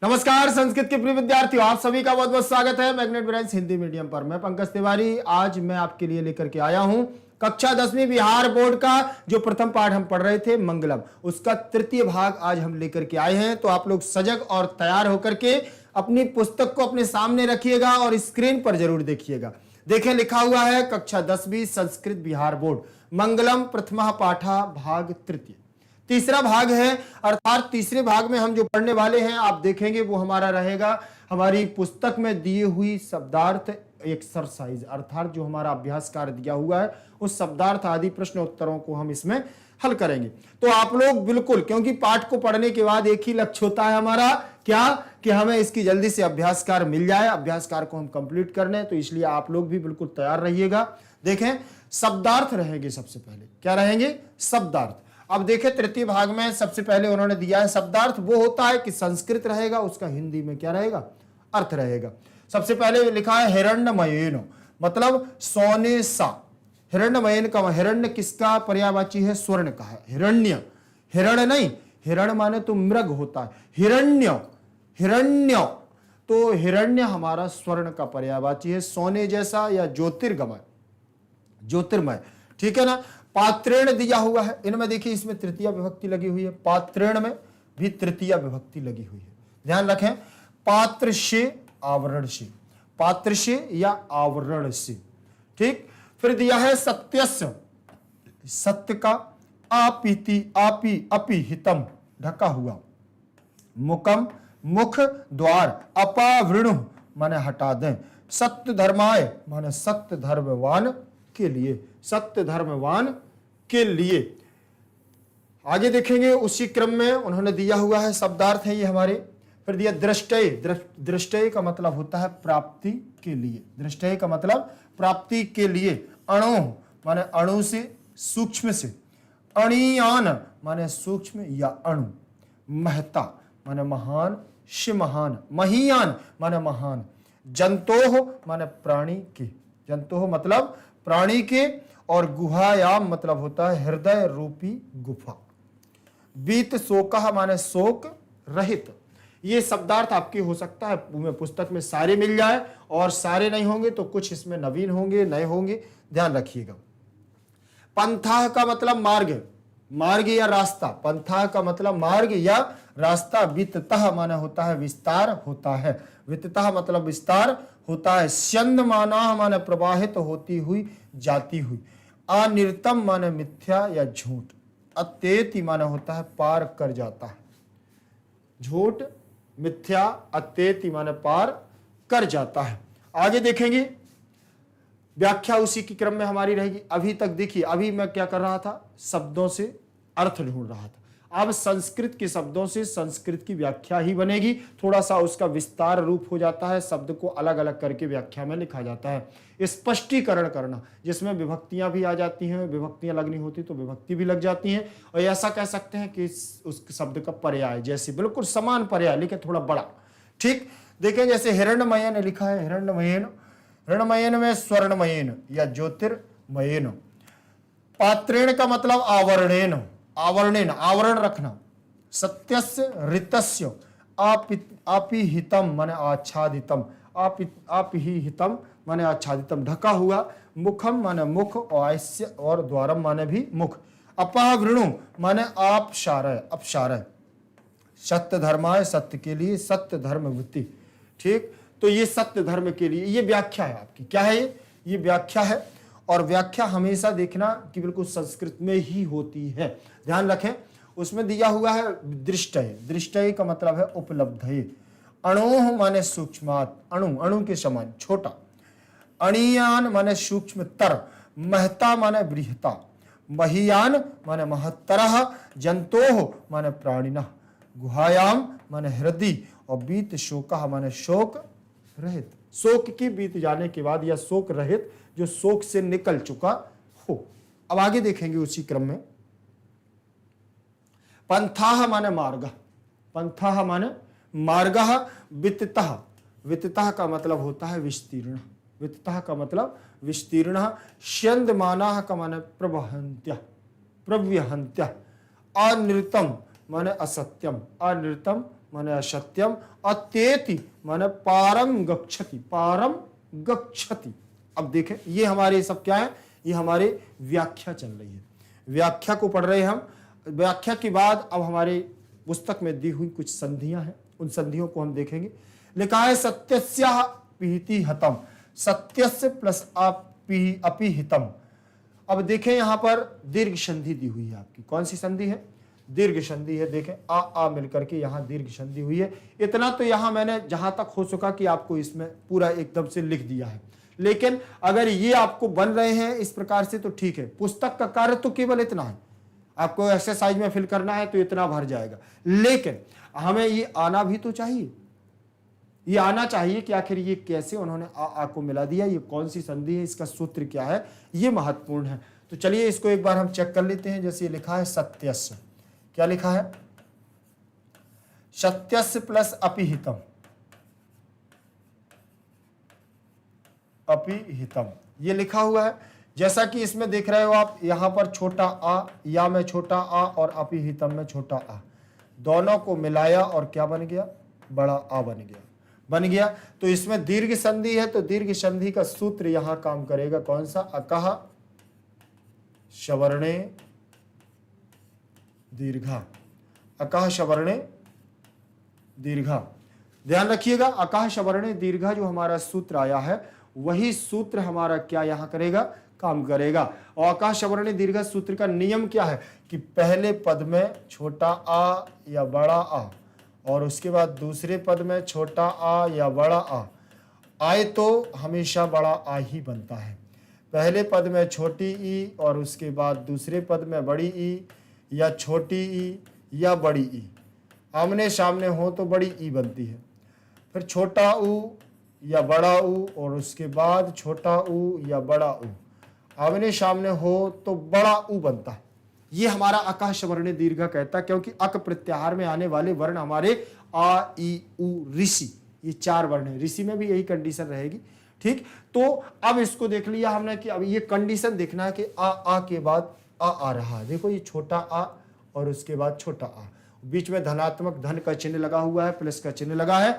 नमस्कार संस्कृत के प्रिय विद्यार्थियों, आप सभी का बहुत बहुत स्वागत है मैग्नेट ब्रांच हिंदी मीडियम पर। मैं पंकज तिवारी आज मैं आपके लिए लेकर के आया हूं कक्षा 10वीं बिहार बोर्ड का जो प्रथम पाठ हम पढ़ रहे थे मंगलम, उसका तृतीय भाग आज हम लेकर के आए हैं। तो आप लोग सजग और तैयार होकर के अपनी पुस्तक को अपने सामने रखिएगा और स्क्रीन पर जरूर देखिएगा। देखें, लिखा हुआ है कक्षा 10वीं संस्कृत बिहार बोर्ड मंगलम प्रथमा पाठा भाग तृतीय, तीसरा भाग है। अर्थात तीसरे भाग में हम जो पढ़ने वाले हैं आप देखेंगे वो हमारा रहेगा हमारी पुस्तक में दी हुई शब्दार्थ एक्सरसाइज, अर्थात जो हमारा अभ्यास कार्य दिया हुआ है उस शब्दार्थ आदि प्रश्न उत्तरों को हम इसमें हल करेंगे। तो आप लोग बिल्कुल, क्योंकि पाठ को पढ़ने के बाद एक ही लक्ष्य होता है हमारा, क्या कि हमें इसकी जल्दी से अभ्यास कार्य मिल जाए, अभ्यास कार्य को हम कंप्लीट कर लें। तो इसलिए आप लोग भी बिल्कुल तैयार रहिएगा। देखें, शब्दार्थ रहेंगे, सबसे पहले क्या रहेंगे? शब्दार्थ। अब देखें, तृतीय भाग में सबसे पहले उन्होंने दिया है शब्दार्थ। वो होता है कि संस्कृत रहेगा, उसका हिंदी में क्या रहेगा? अर्थ रहेगा। सबसे पहले लिखा है हिरण्यमयेन, मतलब सोने सा। हिरण्यमयेन का हिरण्य किसका पर्यायवाची है? स्वर्ण का है। हिरण्य, हिरण नहीं, हिरण माने तो मृग होता है। हिरण्य, हिरण्य, तो हिरण्य हमारा स्वर्ण का पर्यायवाची है, सोने जैसा या ज्योतिर्गमय, ज्योतिर्मय, ठीक है ना। पात्रेण दिया हुआ है, इनमें देखिए इसमें तृतीय विभक्ति लगी हुई है, पात्रेण में भी तृतीय विभक्ति लगी हुई है। ध्यान रखें, पात्र से आवरण से, पात्र से या आवरण से, ठीक। फिर दिया है सत्यस्य, सत्य का। आपीति, आपी, अपि हितम, ढका हुआ। मुकम, मुख द्वार। अपावृणु माने हटा दें। सत्य धर्माय माने सत्य धर्मवान के लिए, सत्य धर्मवान के लिए। आगे देखेंगे उसी क्रम में उन्होंने दिया हुआ है शब्दार्थ है ये हमारे। फिर दिया दृष्टय, दृष्टय का मतलब होता है प्राप्ति के लिए, दृष्टय का मतलब प्राप्ति के लिए। अणु माने अणु से, सूक्ष्म से। अणियान माने सूक्ष्म या अणु। महता माने महान, शिमहान। महीयान माने महान। जंतोह माने प्राणी के, जंतोह मतलब प्राणी के। और गुहायाम मतलब होता है हृदय रूपी गुफा। बीत शोकः माने शोक रहित। ये शब्दार्थ आपके हो सकता है पुस्तक में सारे मिल जाए, और सारे नहीं होंगे तो कुछ इसमें नवीन होंगे, नए होंगे, ध्यान रखिएगा। पंथा का मतलब मार्ग, मार्ग या रास्ता। पंथा का मतलब मार्ग या रास्ता। वित्ततः माने होता है विस्तार होता है, वित्ततः मतलब विस्तार होता है। स्यंदमाना माने प्रवाहित होती हुई, जाती हुई। अनिर्तम माने मिथ्या या झूठ। अत्येति माने होता है पार कर जाता है, झूठ, मिथ्या। अत्येति माने पार कर जाता है। आगे देखेंगे व्याख्या उसी की क्रम में हमारी रहेगी। अभी तक देखिए, अभी मैं क्या कर रहा था? शब्दों से अर्थ ढूंढ रहा था। अब संस्कृत के शब्दों से संस्कृत की व्याख्या ही बनेगी। थोड़ा सा उसका विस्तार रूप हो जाता है, शब्द को अलग अलग करके व्याख्या में लिखा जाता है। स्पष्टीकरण करना, जिसमें विभक्तियां भी आ जाती हैं, विभक्तियां लगनी होती तो विभक्ति भी लग जाती हैं। और ऐसा कह सकते हैं कि उस शब्द का पर्याय, जैसे बिल्कुल समान पर्याय लेकिन थोड़ा बड़ा, ठीक। देखें, जैसे हिरण्यमयन लिखा है, हिरण्यमयन, हिरण्यमयन में स्वर्णमयन या ज्योतिर्मयन। पात्रेण का मतलब आवरणेन, आवरणेन आवरण रखना। सत्यस्य ऋतस्य। आपि हितम माने आच्छादितम, आपि ही हितम माने आच्छादितम, ढका हुआ। मुखम माने मुख, आयस्य और द्वारम माने भी मुख। अपावृणु माने अपसारय, अपसारय। सत्य धर्माय सत्य के लिए, सत्य धर्म वृत्ति, ठीक। तो ये सत्य धर्म के लिए ये व्याख्या है आपकी। क्या है ये व्याख्या है। और व्याख्या हमेशा देखना कि बिल्कुल संस्कृत में ही होती है, ध्यान रखें। उसमें दिया हुआ है दृष्टय, दृष्टय का मतलब है उपलब्धये। अणोह माने सूक्ष्मात, अणु, अणु के समान, छोटा। अणियान माने सूक्ष्मतर। महता माने बृहता। महीयान माने महत्तरः। जंतोह माने प्राणिनः। गुहायाम माने हृदय। और बीत शोकः माने शोक रहित, शोक की बीत जाने के बाद, या शोक रहित जो शोक से निकल चुका हो। अब आगे देखेंगे उसी क्रम में। पंथाः माने मार्ग, पंथाः माने मार्ग। वित्ततः, वित्ततः का मतलब होता है विस्तीर्ण, वित्ततः का मतलब विस्तीर्ण। स्यंदमानाः का माने प्रवहन्त्यः, प्रव्यहन्त्यः। अनृतम माने असत्यम, अनृतम माने असत्यम, अत्येति माने पारम गच्छति, पारम गच्छति। अब देखें ये हमारे सब क्या है, ये हमारे व्याख्या चल रही है, व्याख्या को पढ़ रहे हैं हम। व्याख्या के बाद अब हमारे पुस्तक में दी हुई कुछ संधियां हैं, उन संधियों को हम देखेंगे। लिखा है सत्यस्य पिहिति हतम, सत्यस्य प्लस अपिहितम। अब देखें यहां पर दीर्घ संधि दी हुई है आपकी, कौन सी संधि है, दीर्घ संधि है। देखें आ मिलकर के यहां दीर्घ संधि हुई है। इतना तो यहां मैंने जहां तक हो सका कि आपको इसमें पूरा एकदम से लिख दिया है, लेकिन अगर ये आपको बन रहे हैं इस प्रकार से तो ठीक है। पुस्तक का कार्य तो केवल इतना है, आपको एक्सरसाइज में फिल करना है तो इतना भर जाएगा, लेकिन हमें ये आना भी तो चाहिए, ये आना चाहिए कि आखिर ये कैसे उन्होंने आ को मिला दिया, ये कौन सी संधि है, इसका सूत्र क्या है, ये महत्वपूर्ण है। तो चलिए इसको एक बार हम चेक कर लेते हैं। जैसे ये लिखा है सत्यस्य, क्या लिखा है, सत्यस्य प्लस अपिहितम, अपिहितम ये लिखा हुआ है। जैसा कि इसमें देख रहे हो आप, यहां पर छोटा आ, या में छोटा आ और अपिहितम में छोटा आ, दोनों को मिलाया और क्या बन गया, बड़ा आ बन गया। तो इसमें दीर्घ संधि है, तो दीर्घ संधि का सूत्र यहां काम करेगा, कौन सा, अकह शवर्णे दीर्घा, अकह शवर्णे दीर्घा। ध्यान रखिएगा, अकह शवर्णे दीर्घा जो हमारा सूत्र आया है वही सूत्र हमारा क्या यहां करेगा, काम करेगा। और अकह शवर्णे दीर्घा सूत्र का नियम क्या है कि पहले पद में छोटा आ या बड़ा आ और उसके बाद दूसरे पद में छोटा आ या बड़ा आ आए तो हमेशा बड़ा आ ही बनता है। पहले पद में छोटी ई और उसके बाद दूसरे पद में बड़ी ई या छोटी ई या बड़ी ई, आमने सामने हो तो बड़ी ई बनती है। फिर छोटा ऊ या बड़ा ऊ और उसके बाद छोटा ऊ या बड़ा ऊ, आमने सामने हो तो बड़ा ऊ बनता है। ये हमारा अकह शवर्णे दीर्घा कहता है, क्योंकि अक प्रत्याहार में आने वाले वर्ण हमारे आ ई उ ऋषि, ये चार वर्ण है। ऋषि में भी यही कंडीशन रहेगी, ठीक। तो अब इसको देख लिया हमने कि अब ये कंडीशन देखना है कि आ के बाद आ रहा है। देखो ये छोटा आ और उसके बाद छोटा आ, बीच में धनात्मक धन का चिन्ह लगा हुआ है, प्लस का चिन्ह लगा है,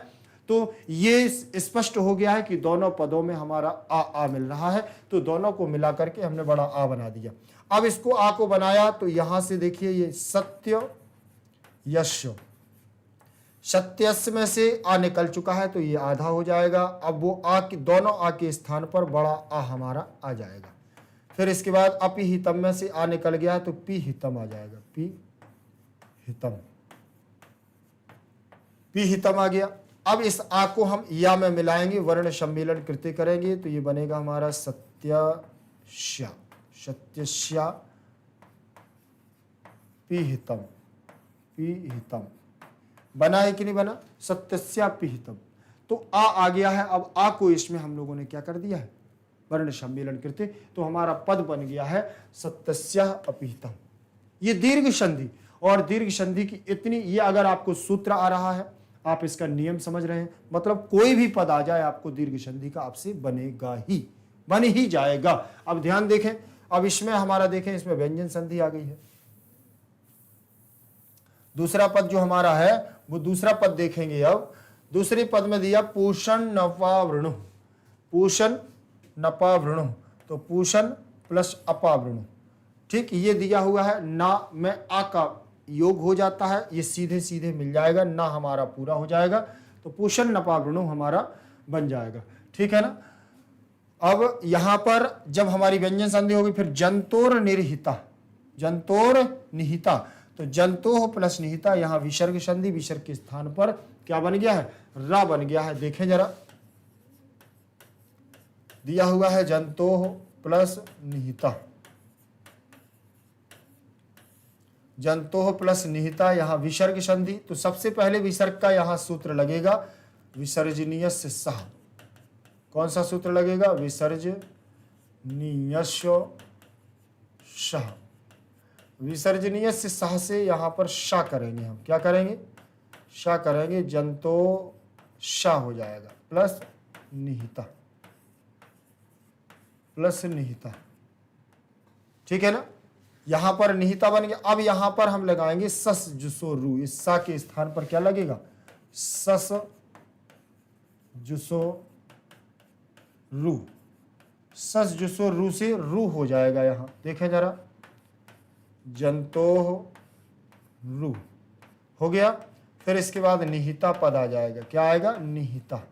तो ये स्पष्ट हो गया है कि दोनों पदों में हमारा आ मिल रहा है। तो दोनों को मिला करके हमने बड़ा आ बना दिया। अब इसको आ को बनाया तो यहां से देखिए ये सत्य यश, सत्यस्य में से आ निकल चुका है तो ये आधा हो जाएगा। अब वो आ की दोनों आ के स्थान पर बड़ा आ हमारा आ जाएगा। फिर इसके बाद अपिहितम में से आ निकल गया तो पी हितम आ जाएगा, पी हितम आ गया। अब इस आ को हम या में मिलाएंगे, वर्ण सम्मेलन कृत्य करेंगे तो ये बनेगा हमारा सत्यस्या, सत्यस्या पिहितम, पिहितम बना है कि नहीं बना, सत्यस्या पिहितम। तो आ गया है। अब आ को इसमें हम लोगों ने क्या कर दिया है, वर्ण सम्मेलन कृत्य, तो हमारा पद बन गया है सत्यस्या अपिहितम। ये दीर्घ संधि, और दीर्घ संधि की इतनी, ये अगर आपको सूत्र आ रहा है, आप इसका नियम समझ रहे हैं, मतलब कोई भी पद आ जाए आपको दीर्घ संधि का आपसे बनेगा ही, बन ही जाएगा। अब ध्यान देखें, अब इसमें हमारा देखें, इसमें व्यंजन संधि आ गई है। दूसरा पद जो हमारा है वो दूसरा पद देखेंगे। अब दूसरे पद में दिया पूषण नपावृणु, पूषण नपावृणु, तो पूषण प्लस अपावृणु, ठीक, ये दिया हुआ है। ना में आ का योग हो जाता है, ये सीधे सीधे मिल जाएगा, ना हमारा पूरा हो जाएगा, तो पूषण नपावृणु हमारा बन जाएगा, ठीक है ना। अब यहां पर जब हमारी व्यंजन संधि होगी, फिर जंतोर निर्हिता, जंतोर निहिता, तो जंतोह प्लस निहिता, यहां विसर्ग संधि, विसर्ग के स्थान पर क्या बन गया है, रा बन गया है। देखें जरा, दिया हुआ है जंतोह प्लस निहिता, जंतोह प्लस निहिता, यहां विसर्ग संधि, तो सबसे पहले विसर्ग का यहां सूत्र लगेगा विसर्जनीयस्य सह। कौन सा सूत्र लगेगा, विसर्जनीयस्य सह, विसर्जनीयस्य सह से यहां पर शा करेंगे हम, क्या करेंगे, शा करेंगे, जंतो शा हो जाएगा, प्लस निहिता, प्लस निहिता, ठीक है ना। यहां पर निहिता बन गया। अब यहां पर हम लगाएंगे सस जुसो रू, इस सा के स्थान पर क्या लगेगा, सस जुसो रू, सस जुसो रू से रू हो जाएगा, यहां देखें जरा, जंतोह रू हो गया। फिर इसके बाद निहिता पद आ जाएगा, क्या आएगा, निहिता,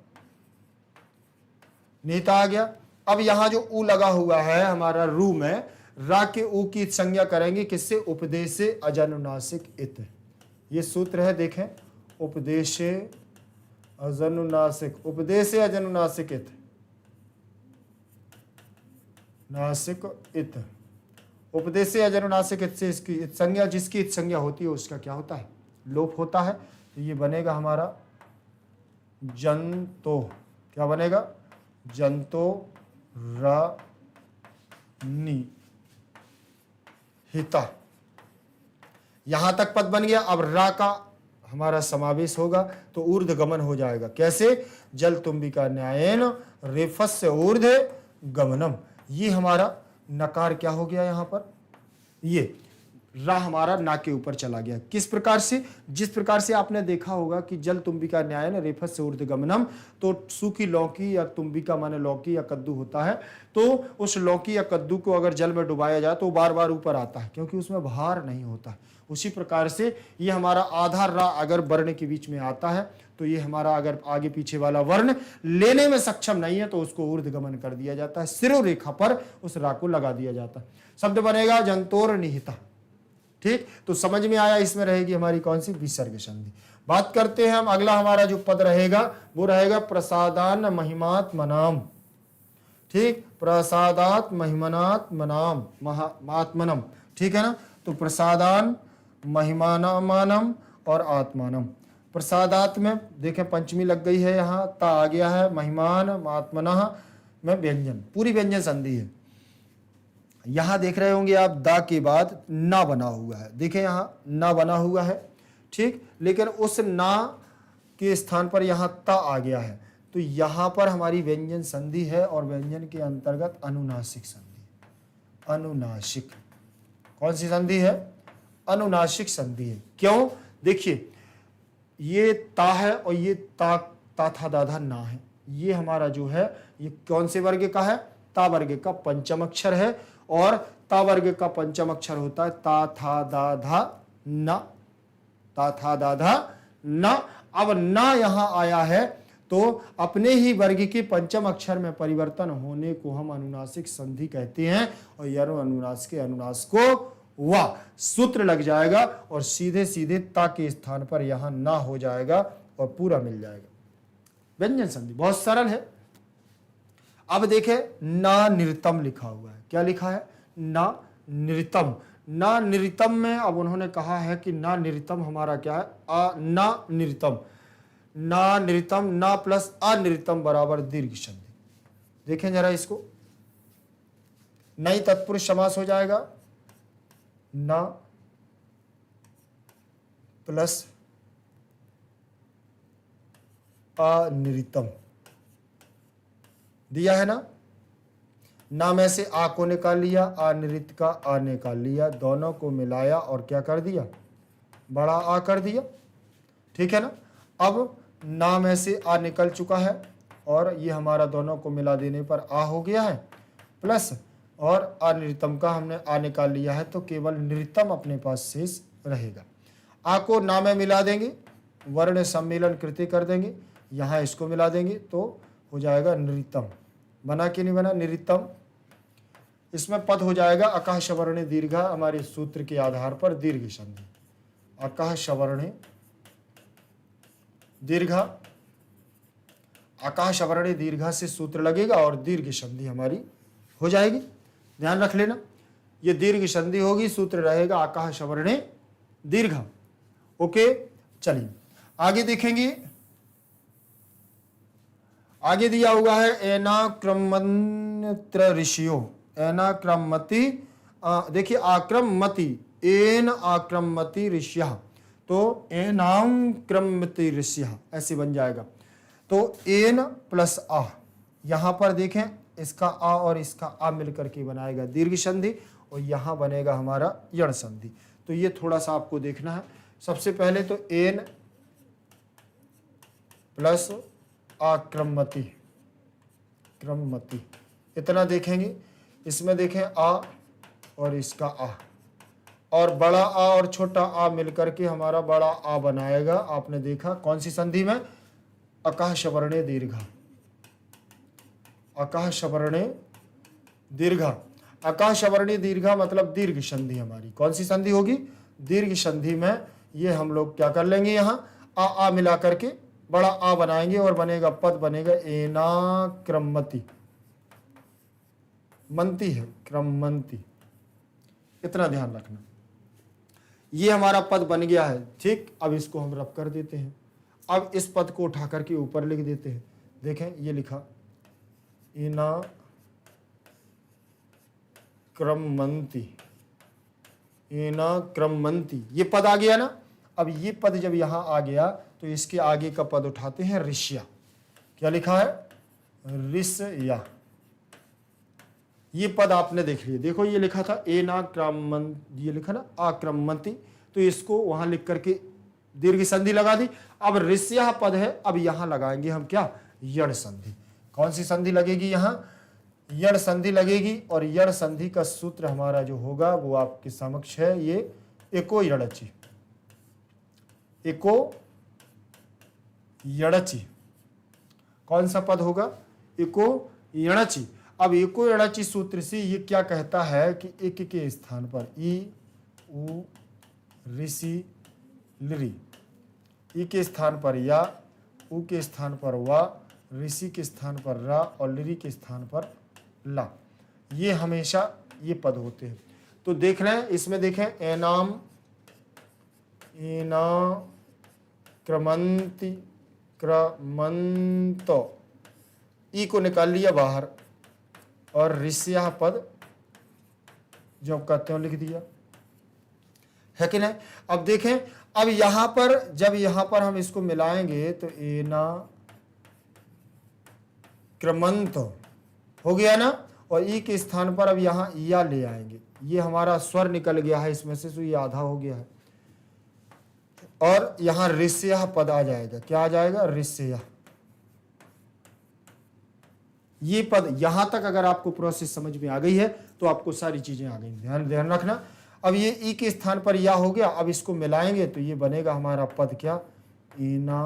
निहिता आ गया। अब यहां जो ऊ लगा हुआ है हमारा रू में, रा के ऊ की संज्ञा करेंगे किससे, उपदेशे अजनुनासिक इत, ये सूत्र है, देखें, उपदेशे अजनुनासिक, उपदेशे अजनुनासिक इत, नासिक इत, उपदेशे अजनुनासिक इत से इसकी इत संज्ञा, जिसकी इत संज्ञा होती है उसका क्या होता है, लोप होता है। तो ये बनेगा हमारा जंतो, क्या बनेगा, जंतो रा नी हिता, यहां तक पद बन गया। अब रा का हमारा समावेश होगा तो ऊर्ध गमन हो जाएगा, कैसे, जल तुम्बिका न्यायन रेफस्य ऊर्ध गमनम, ये हमारा नकार क्या हो गया यहां पर, ये रा हमारा ना के ऊपर चला गया। किस प्रकार से, जिस प्रकार से आपने देखा होगा कि जल तुम्बिका न्यायन रेफस्य ऊर्ध गमनम, तो सूखी लौकी या तुम्बिका माने लौकी या कद्दू होता है, तो उस लौकी या कद्दू को अगर जल में डुबाया जाए तो बार बार ऊपर आता है, क्योंकि उसमें भार नहीं होता। उसी प्रकार से ये हमारा आधा रा अगर वर्ण के बीच में आता है तो ये हमारा अगर आगे पीछे वाला वर्ण लेने में सक्षम नहीं है तो उसको ऊर्ध गमन कर दिया जाता है, सिरो रेखा पर उस रा को लगा दिया जाता है। शब्द बनेगा जंतोर निहिता, ठीक, तो समझ में आया, इसमें रहेगी हमारी कौन सी, विसर्ग संधि। बात करते हैं हम, अगला हमारा जो पद रहेगा वो रहेगा प्रसादान महिमात्मनाम, ठीक, प्रसादात महिमनात्मनाम महात्मनम, ठीक है ना, तो प्रसादान महिमानम और आत्मानम, प्रसादात में देखें पंचमी लग गई है, यहाँ ता आ गया है, महिमान आत्मना में व्यंजन, पूरी व्यंजन संधि है। यहां देख रहे होंगे आप दा के बाद ना बना हुआ है, देखें यहां ना बना हुआ है, ठीक, लेकिन उस ना के स्थान पर यहां ता आ गया है, तो यहां पर हमारी व्यंजन संधि है और व्यंजन के अंतर्गत अनुनासिक संधि, अनुनासिक, कौन सी संधि है, अनुनासिक संधि है। क्यों, देखिए ये ता है और ये ता था दाधा ना है, ये हमारा जो है ये कौन से वर्ग का है, ता वर्ग का पंचम अक्षर है, और ता वर्ग का पंचम अक्षर होता है ता था दा धा ना, ता था दा धा ना। अब ना यहां आया है तो अपने ही वर्ग के पंचम अक्षर में परिवर्तन होने को हम अनुनासिक संधि कहते हैं, और यह अनुनास के अनुनास को वाह सूत्र लग जाएगा और सीधे सीधे ता के स्थान पर यहां ना हो जाएगा और पूरा मिल जाएगा। व्यंजन संधि बहुत सरल है। अब देखें ना निरतम लिखा हुआ है, क्या लिखा है, ना निरतम, ना निरतम में अब उन्होंने कहा है कि ना निरतम हमारा क्या है, ना निरतम, ना निरतम, ना प्लस अनिरतम बराबर दीर्घ संधि। देखें जरा इसको, नई तत्पुरुष समास हो जाएगा, ना प्लस अनिरतम दिया है ना में से आ को निकाल लिया, अनिरित का आ निकाल लिया, दोनों को मिलाया और क्या कर दिया, बड़ा आ कर दिया, ठीक है ना। अब ना में से आ निकल चुका है और ये हमारा दोनों को मिला देने पर आ हो गया है, प्लस और अनिरतम का हमने आ निकाल लिया है, तो केवल निरतम अपने पास शेष रहेगा। आ को ना में मिला देंगे, वर्ण सम्मेलन कृति कर देंगे, यहाँ इसको मिला देंगे तो हो जाएगा निरतम। बना कि नहीं बना, निरतम। इसमें पद हो जाएगा अकह सवर्णे दीर्घा, हमारे सूत्र के आधार पर दीर्घ संधि, अकह सवर्णे दीर्घा, अकह सवर्णे दीर्घा से सूत्र लगेगा और दीर्घ संधि हमारी हो जाएगी। ध्यान रख लेना, ये दीर्घ संधि होगी, सूत्र रहेगा अकह सवर्णे दीर्घा। ओके, चलिए आगे देखेंगे। आगे दिया हुआ है एनाक्रमत्र ऋषियों, एनाक्रमति, देखिए आक्रमति, एन आक्रमति ऋष्यः, तो एनाक्रमति ऋष्यः ऐसे बन जाएगा। तो एन प्लस आ, यहां पर देखें इसका आ और इसका आ मिलकर के बनाएगा दीर्घ संधि, और यहां बनेगा हमारा यण संधि। तो ये थोड़ा सा आपको देखना है। सबसे पहले तो एन प्लस आक्रमति, क्रममति, इतना देखेंगे। इसमें देखें आ और इसका आ, और बड़ा आ और छोटा आ मिलकर के हमारा बड़ा आ बनाएगा। आपने देखा कौन सी संधि में? अकः शवर्णे दीर्घ, अकः शवर्णे दीर्घ। अकः शवर्णी दीर्घ मतलब दीर्घ संधि हमारी कौन सी संधि होगी? दीर्घ संधि में ये हम लोग क्या कर लेंगे, यहाँ आ मिला करके बड़ा आ बनाएंगे और बनेगा पद, बनेगा एनाक्रमति, मंती है क्रमंती, इतना ध्यान रखना। ये हमारा पद बन गया है, ठीक। अब इसको हम रब कर देते हैं। अब इस पद को उठा करके ऊपर लिख देते हैं। देखें ये लिखा इना क्रमंती, इना क्रमंती, ये पद आ गया ना। अब ये पद जब यहां आ गया तो इसके आगे का पद उठाते हैं ऋष्या। क्या लिखा है? ऋष्या। ये पद आपने देख लिया। देखो ये लिखा था एना क्रमंत, ये लिखा ना आक्रमंती, तो इसको वहां लिख करके दीर्घ संधि लगा दी। अब ऋष्या पद है, अब यहां लगाएंगे हम क्या? यण संधि। कौन सी संधि लगेगी? यहां यण संधि लगेगी। और यण संधि का सूत्र हमारा जो होगा वो आपके समक्ष है, ये एको यणचि, एको यणचि। कौन सा पद होगा? एको यणचि। अब एको यणचि सूत्र से ये क्या कहता है कि एक के स्थान पर ई उ ऋषि लिरी, ई के स्थान पर या, उ के स्थान पर वा, ऋषि के स्थान पर रा और लिरी के स्थान पर ला, ये हमेशा ये पद होते हैं। तो देख रहे हैं इसमें, देखें एनाम, एना क्रमंती, क्रमंतो, ई को निकाल लिया बाहर और ऋष्या पद जो कहते हो लिख दिया, है कि नहीं? अब देखें, अब यहां पर जब यहां पर हम इसको मिलाएंगे तो एना क्रमंत हो गया ना। और ई के स्थान पर अब यहां या ले आएंगे। ये हमारा स्वर निकल गया है इसमें से, तो ये आधा हो गया है। और यहां ऋष्या पद आ जाएगा। क्या आ जाएगा? ऋष्या। ये पद यहां तक अगर आपको प्रोसेस समझ में आ गई है तो आपको सारी चीजें आ गई। ध्यान रखना। अब ये ई के स्थान पर या हो गया, अब इसको मिलाएंगे तो ये बनेगा हमारा पद क्या? ईना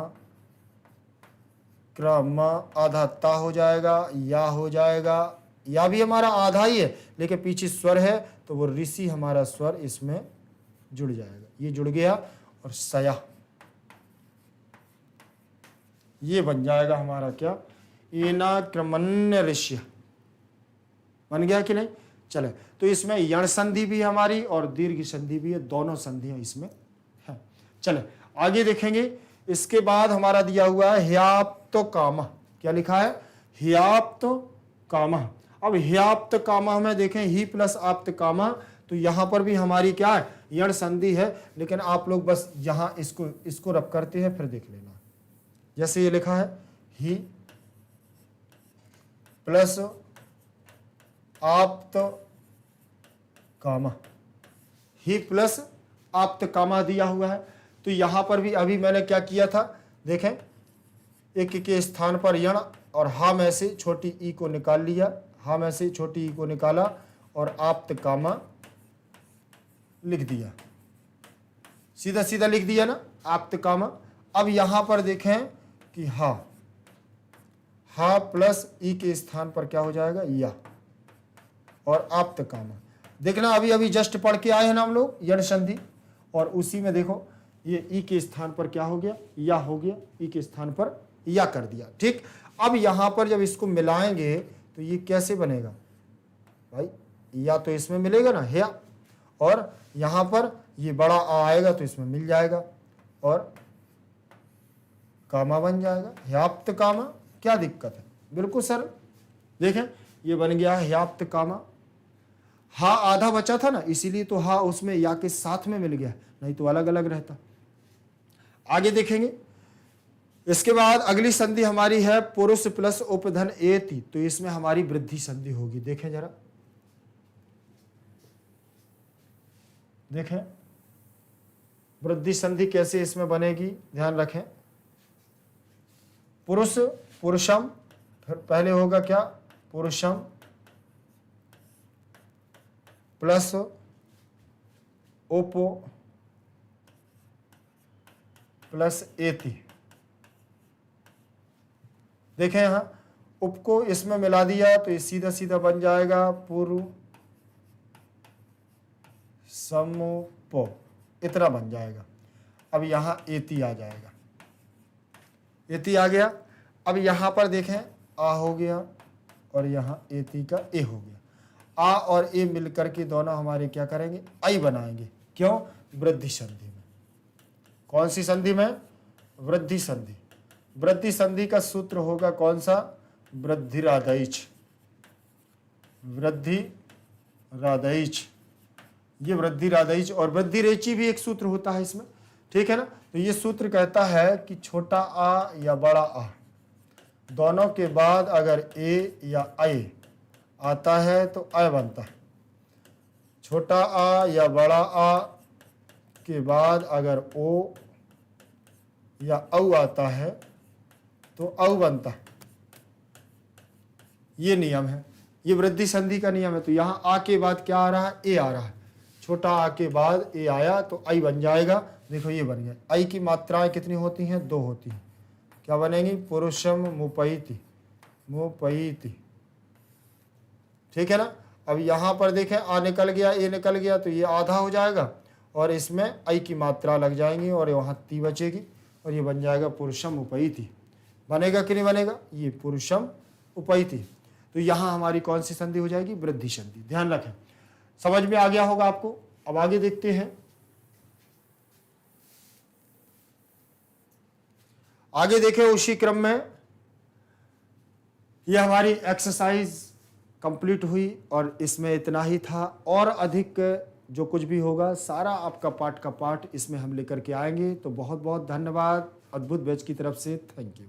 क्रम, आधा ता हो जाएगा, या हो जाएगा। या भी हमारा आधा ही है लेकिन पीछे स्वर है तो वो ऋषि हमारा स्वर इसमें जुड़ जाएगा। ये जुड़ गया और सया, ये बन जाएगा हमारा क्या? ईना क्रमण्य ऋष्य बन गया कि नहीं? चले, तो इसमें यण संधि भी हमारी और दीर्घ संधि भी है, दोनों संधियां इसमें है। चले आगे देखेंगे। इसके बाद हमारा दिया हुआ है ह्याप्त कामः। क्या लिखा है? ह्याप्त कामः। अब ह्याप्त कामः में देखें ही प्लस आप्त कामः, तो यहां पर भी हमारी क्या है? यण संधि है। लेकिन आप लोग बस यहां इसको रब करते हैं, फिर देख लेना। जैसे ये लिखा है ही प्लस आप्त कामः, ही प्लस आप्त कामः दिया हुआ है। तो यहां पर भी अभी मैंने क्या किया था, देखें एक के स्थान पर यण और हा में से छोटी ई को निकाल लिया, हा में से छोटी ई को निकाला और आप्त कामः लिख दिया, सीधा सीधा लिख दिया ना आप्त कामः। अब यहां पर देखें कि हा प्लस ई के स्थान पर क्या हो जाएगा? या, और आप्त कामः। देखना अभी अभी जस्ट पढ़ के आए हैं ना हम लोग यण संधि, और उसी में देखो ये ई के स्थान पर क्या हो गया? या हो गया, ई के स्थान पर या कर दिया। ठीक। अब यहां पर जब इसको मिलाएंगे तो ये कैसे बनेगा भाई? या तो इसमें मिलेगा ना ह्या, और यहां पर ये बड़ा आ आएगा तो इसमें मिल जाएगा और कामा बन जाएगा, ह्याप्त कामा। क्या दिक्कत है? बिल्कुल सर, देखें ये बन गया ह्याप्त कामा। हा आधा बचा था ना, इसीलिए तो हा उसमें या के साथ में मिल गया, नहीं तो अलग अलग रहता। आगे देखेंगे। इसके बाद अगली संधि हमारी है पुरुष प्लस उपधन एति, तो इसमें हमारी वृद्धि संधि होगी। देखें जरा, देखें वृद्धि संधि कैसे इसमें बनेगी, ध्यान रखें। पुरुष, पुरुषम, फिर पहले होगा क्या, पुरुषम प्लस ओपो प्लस एति। देखें यहां उप को इसमें मिला दिया तो ये सीधा सीधा बन जाएगा पुरु समोपो, इतना बन जाएगा। अब यहां एति आ जाएगा, एति आ गया। अब यहां पर देखें आ हो गया और यहां एति का ए हो गया। आ और ए मिलकर के दोनों हमारे क्या करेंगे, आई बनाएंगे। क्यों, वृद्धि संधि में। कौन सी संधि में, वृद्धि संधि। वृद्धि संधि का सूत्र होगा कौन सा, वृद्धिरादैच, वृद्धिरादैच। ये वृद्धिरादैच और वृद्धिरेचि भी एक सूत्र होता है इसमें, ठीक है ना। तो ये सूत्र कहता है कि छोटा आ या बड़ा आ दोनों के बाद अगर ए या आई आता है तो अ बनता है। छोटा आ या बड़ा आ के बाद अगर ओ या औ आता है तो औ बनता है। ये नियम है, ये वृद्धि संधि का नियम है। तो यहां आ के बाद क्या आ रहा है, ए आ रहा है। छोटा आ के बाद ए आया तो आई बन जाएगा। देखो ये बन गया। आई की मात्राएं कितनी होती हैं, 2 होती हैं। क्या बनेगी, पुरुषम मुपैति, मुपैति, ठीक है ना। अब यहां पर देखें आ निकल गया, ए निकल गया तो ये आधा हो जाएगा और इसमें आई की मात्रा लग जाएंगी और वहां ती बचेगी और ये बन जाएगा पुरुषम उपैति। बनेगा कि नहीं बनेगा, ये पुरुषम उपैति। तो यहां हमारी कौन सी संधि हो जाएगी, वृद्धि संधि। ध्यान रखें, समझ में आ गया होगा आपको। अब आगे देखते हैं, आगे देखें उसी क्रम में यह हमारी एक्सरसाइज कंप्लीट हुई और इसमें इतना ही था। और अधिक जो कुछ भी होगा सारा आपका पाठ का पाठ इसमें हम लेकर के आएंगे। तो बहुत बहुत धन्यवाद अद्भुत बैच की तरफ से, थैंक यू।